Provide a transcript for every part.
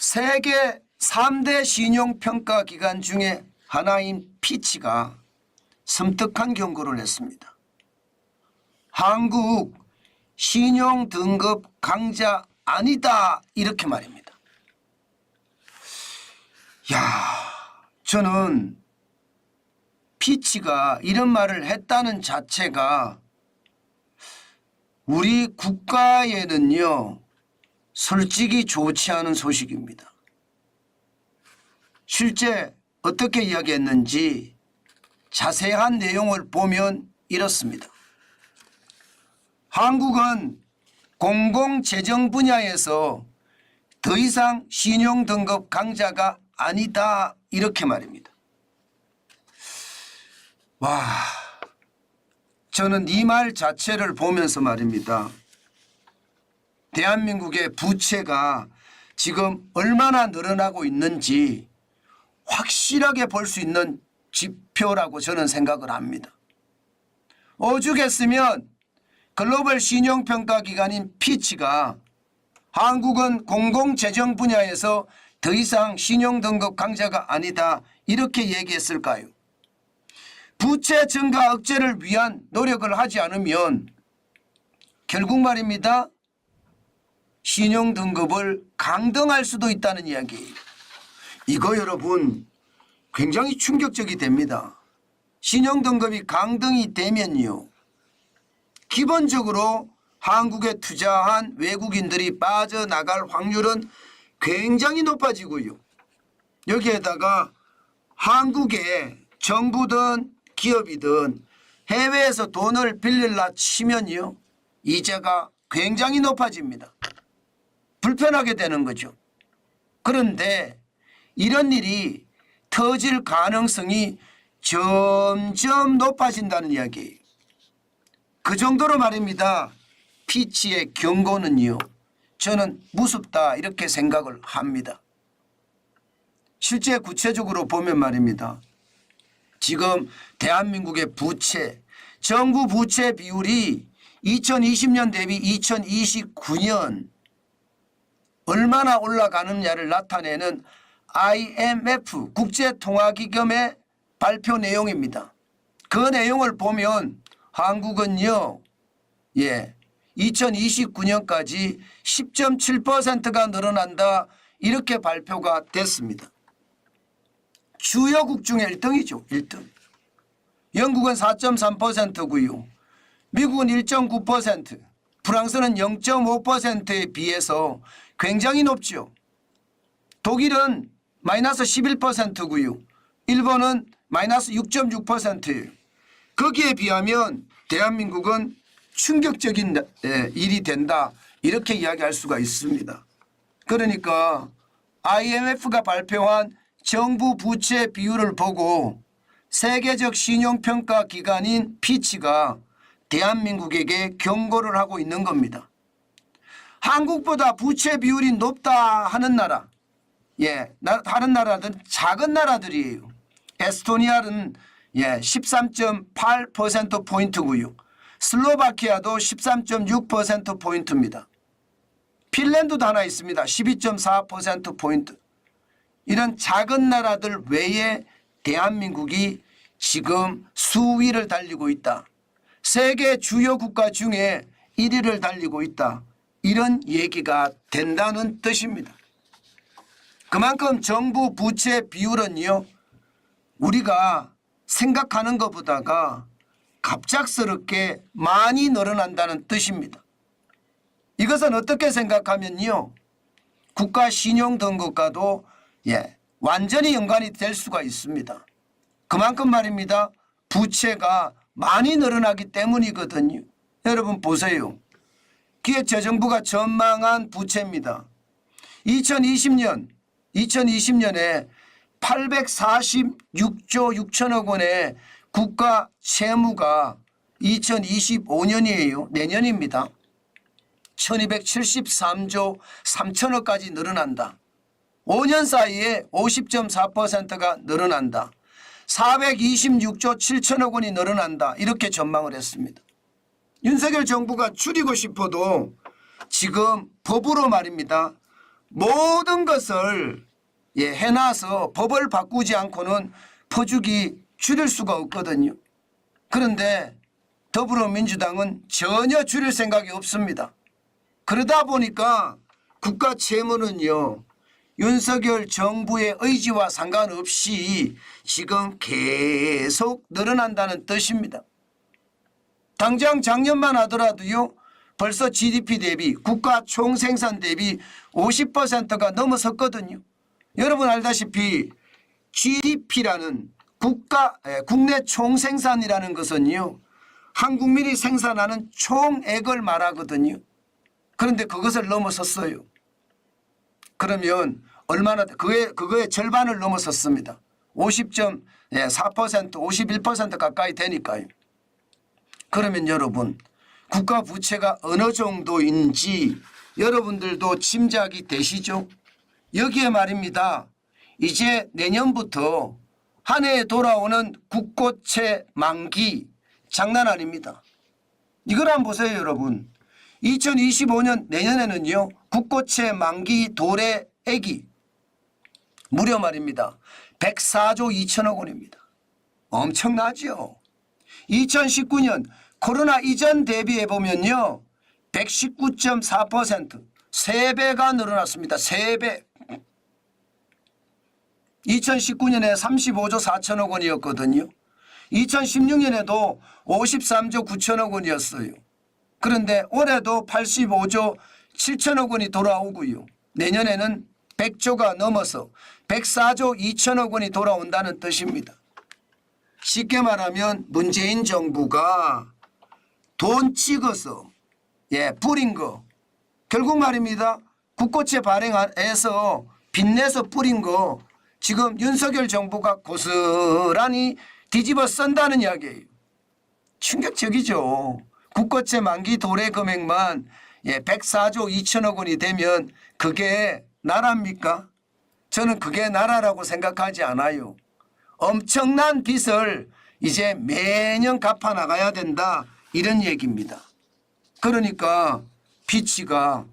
세계 3대 신용평가 기관 중에 하나인 피치가 섬뜩한 경고를 했습니다. 한국 신용등급 강자 아니다 이렇게 말입니다. 저는 피치가 이런 말을 했다는 자체가 우리 국가에는요 솔직히 좋지 않은 소식입니다. 실제 어떻게 이야기했는지 자세한 내용을 보면 이렇습니다. 한국은 공공재정 분야에서 더 이상 신용등급 강자가 아니다 이렇게 말입니다. 저는 이 말 자체를 보면서 말입니다. 대한민국의 부채가 지금 얼마나 늘어나고 있는지 확실하게 볼 수 있는 지표라고 저는 생각을 합니다. 오죽했으면 글로벌 신용평가기관인 피치가 한국은 공공재정 분야에서 더 이상 신용등급 강자가 아니다 이렇게 얘기했을까요? 부채 증가 억제를 위한 노력을 하지 않으면 결국 말입니다. 신용등급을 강등할 수도 있다는 이야기예요. 이거 여러분 굉장히 충격적이 됩니다. 신용등급이 강등이 되면요. 기본적으로 한국에 투자한 외국인들이 빠져나갈 확률은 굉장히 높아지고요. 여기에다가 한국의 정부든 기업이든 해외에서 돈을 빌릴라 치면요. 이자가 굉장히 높아집니다. 불편하게 되는 거죠. 그런데 이런 일이 터질 가능성이 점점 높아진다는 이야기예요. 그 정도로 말입니다. 피치의 경고는요. 저는 무섭다 이렇게 생각을 합니다. 실제 구체적으로 보면 말입니다. 지금 대한민국의 부채, 정부 부채 비율이 2020년 대비 2029년 얼마나 올라가느냐를 나타내는 IMF 국제통화기금의 발표 내용입니다. 그 내용을 보면 한국은요, 2029년까지 10.7%가 늘어난다 이렇게 발표가 됐습니다. 주요국 중에 1등이죠. 1등. 영국은 4.3%고요. 미국은 1.9%, 프랑스는 0.5%에 비해서 굉장히 높죠. 독일은 마이너스 11%고요. 일본은 마이너스 6.6%예요. 거기에 비하면 대한민국은 충격적인 일이 된다 이렇게 이야기할 수가 있습니다. 그러니까 IMF가 발표한 정부 부채 비율을 보고 세계적 신용평가 기관인 피치가 대한민국에게 경고를 하고 있는 겁니다. 한국보다 부채 비율이 높다 하는 나라, 다른 나라들은 작은 나라들이에요. 에스토니아는 13.8%포인트고요. 슬로바키아도 13.6%포인트입니다. 핀란드도 하나 있습니다. 12.4%포인트. 이런 작은 나라들 외에 대한민국이 지금 수위를 달리고 있다. 세계 주요 국가 중에 1위를 달리고 있다. 이런 얘기가 된다는 뜻입니다. 그만큼 정부 부채 비율은요. 우리가 생각하는 것보다가 갑작스럽게 많이 늘어난다는 뜻입니다. 이것은 어떻게 생각하면요. 국가 신용등급과도 완전히 연관이 될 수가 있습니다. 그만큼 말입니다. 부채가 많이 늘어나기 때문이거든요. 여러분 보세요. 기획재정부가 전망한 부채입니다. 2020년에 846조 6천억 원의 국가 채무가 2025년이에요. 내년입니다. 1273조 3천억까지 늘어난다. 5년 사이에 50.4%가 늘어난다. 426조 7천억 원이 늘어난다. 이렇게 전망을 했습니다. 윤석열 정부가 줄이고 싶어도 지금 법으로 말입니다. 모든 것을 해놔서 법을 바꾸지 않고는 퍼주기 줄일 수가 없거든요. 그런데 더불어민주당은 전혀 줄일 생각이 없습니다. 그러다 보니까 국가 채무는요, 윤석열 정부의 의지와 상관없이 지금 계속 늘어난다는 뜻입니다. 당장 작년만 하더라도요, 벌써 GDP 대비 국가 총생산 대비 50%가 넘어섰거든요. 여러분 알다시피 GDP라는 국내 총생산이라는 것은요, 한국민이 생산하는 총액을 말하거든요. 그런데 그것을 넘어섰어요. 그러면 얼마나 그거의 절반을 넘어섰습니다. 50.4% 51% 가까이 되니까요. 그러면 여러분 국가 부채가 어느 정도인지 여러분들도 짐작이 되시죠? 여기에 말입니다. 이제 내년부터 한 해에 돌아오는 국고채 만기 장난 아닙니다. 이걸 한번 보세요 여러분. 2025년 내년에는요, 국고채 만기 도래액이 무려 말입니다. 104조 2천억 원입니다. 엄청나죠. 2019년 코로나 이전 대비해 보면요, 119.4% 3배가 늘어났습니다. 3배. 2019년에 35조 4천억 원이었거든요. 2016년에도 53조 9천억 원이었어요. 그런데 올해도 85조 7천억 원이 돌아오고요. 내년에는 100조가 넘어서 104조 2천억 원이 돌아온다는 뜻입니다. 쉽게 말하면 문재인 정부가 돈 찍어서 뿌린 거, 결국 말입니다. 국고채 발행해서 빚내서 뿌린 거 지금 윤석열 정부가 고스란히 뒤집어 쓴다는 이야기예요. 충격적이죠. 국고채 만기 도래 금액만 104조 2천억 원이 되면 그게 나라입니까? 저는 그게 나라라고 생각하지 않아요. 엄청난 빚을 이제 매년 갚아 나가야 된다, 이런 얘기입니다. 그러니까 피치가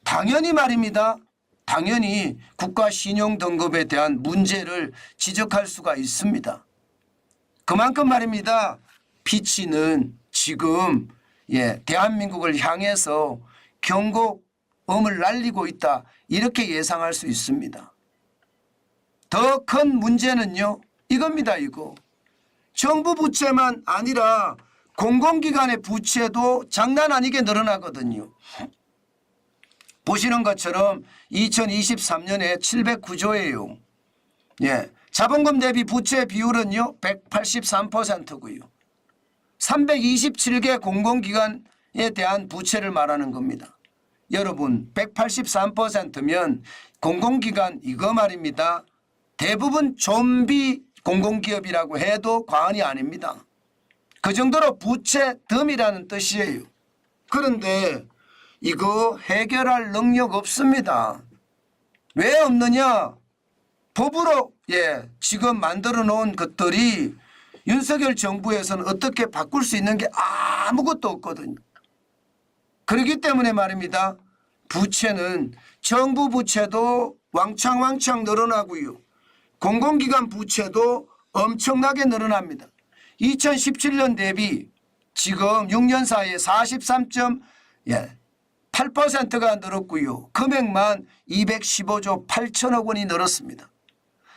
당연히 말입니다. 당연히 국가 신용 등급에 대한 문제를 지적할 수가 있습니다. 그만큼 말입니다. 피치는 지금 대한민국을 향해서 경고음을 날리고 있다, 이렇게 예상할 수 있습니다. 더 큰 문제는요, 이겁니다. 이거 정부 부채만 아니라 공공기관의 부채도 장난 아니게 늘어나거든요. 보시는 것처럼 2023년에 709조예요. 자본금 대비 부채 비율은요 183%고요. 327개 공공기관에 대한 부채를 말하는 겁니다. 여러분 183%면 공공기관 이거 말입니다. 대부분 좀비 공공기업이라고 해도 과언이 아닙니다. 그 정도로 부채 덤이라는 뜻이에요. 그런데 이거 해결할 능력 없습니다. 왜 없느냐? 법으로 지금 만들어 놓은 것들이 윤석열 정부에서는 어떻게 바꿀 수 있는 게 아무것도 없거든요. 그렇기 때문에 말입니다. 부채는 정부 부채도 왕창 늘어나고요. 공공기관 부채도 엄청나게 늘어납니다. 2017년 대비 지금 6년 사이에 43.8%가 늘었고요. 금액만 215조 8천억 원이 늘었습니다.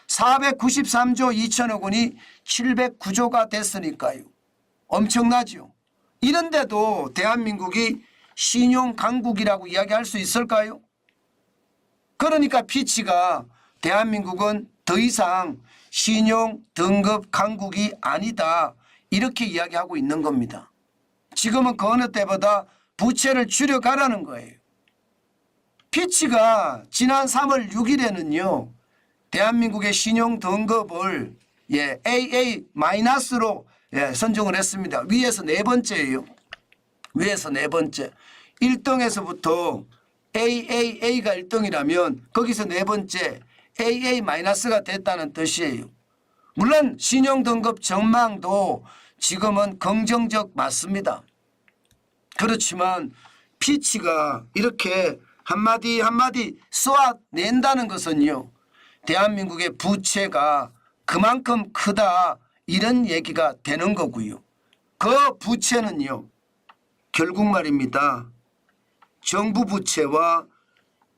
493조 2천억 원이 709조가 됐으니까요. 엄청나죠. 이런데도 대한민국이 신용 강국이라고 이야기할 수 있을까요? 그러니까 피치가 대한민국은 더 이상 신용 등급 강국이 아니다, 이렇게 이야기하고 있는 겁니다. 지금은 그 어느 때보다 부채를 줄여가라는 거예요. 피치가 지난 3월 6일에는요. 대한민국의 신용 등급을 AA-로 선정을 했습니다. 위에서 네 번째예요. 위에서 네 번째. 1등에서부터 AAA가 1등이라면 거기서 네 번째 AA-가 됐다는 뜻이에요. 물론 신용 등급 전망도 지금은 긍정적 맞습니다. 그렇지만 피치가 이렇게 한마디 한마디 쏘아낸다는 것은요, 대한민국의 부채가 그만큼 크다 이런 얘기가 되는 거고요. 그 부채는요, 결국 말입니다, 정부 부채와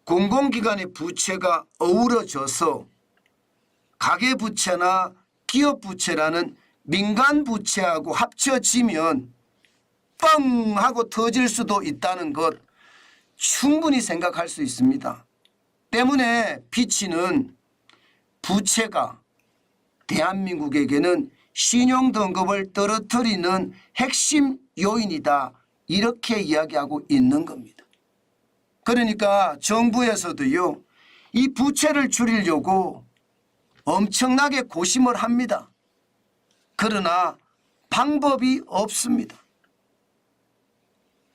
공공기관의 부채가 어우러져서 가계부채나 기업부채라는 민간부채하고 합쳐지면 뻥 하고 터질 수도 있다는 것 충분히 생각할 수 있습니다. 때문에 피치는 부채가 대한민국에게는 신용등급을 떨어뜨리는 핵심 요인이다, 이렇게 이야기하고 있는 겁니다. 그러니까 정부에서도요, 이 부채를 줄이려고 엄청나게 고심을 합니다. 그러나 방법이 없습니다.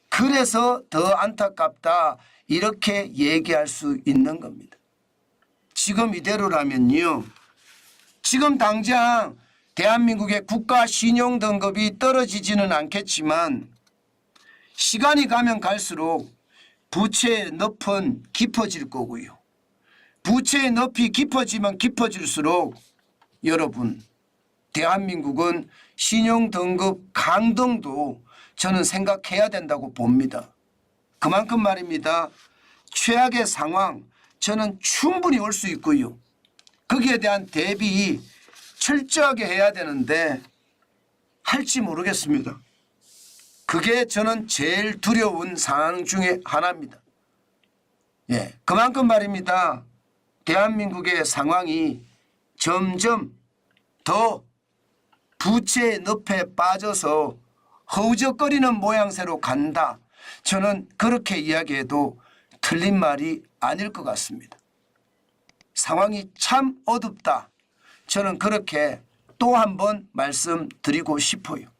그래서 더 안타깝다, 이렇게 얘기할 수 있는 겁니다. 지금 이대로라면요, 지금 당장 대한민국의 국가 신용등급이 떨어지지는 않겠지만 시간이 가면 갈수록 부채의 늪은 깊어질 거고요. 부채의 늪이 깊어지면 깊어질수록 여러분, 대한민국은 신용등급 강등도 저는 생각해야 된다고 봅니다. 그만큼 말입니다, 최악의 상황 저는 충분히 올 수 있고요. 거기에 대한 대비 철저하게 해야 되는데 할지 모르겠습니다. 그게 저는 제일 두려운 상황 중에 하나입니다. 예, 그만큼 말입니다, 대한민국의 상황이 점점 더 부채의 늪에 빠져서 허우적거리는 모양새로 간다. 저는 그렇게 이야기해도 틀린 말이 아닐 것 같습니다. 상황이 참 어둡다. 저는 그렇게 또 한 번 말씀드리고 싶어요.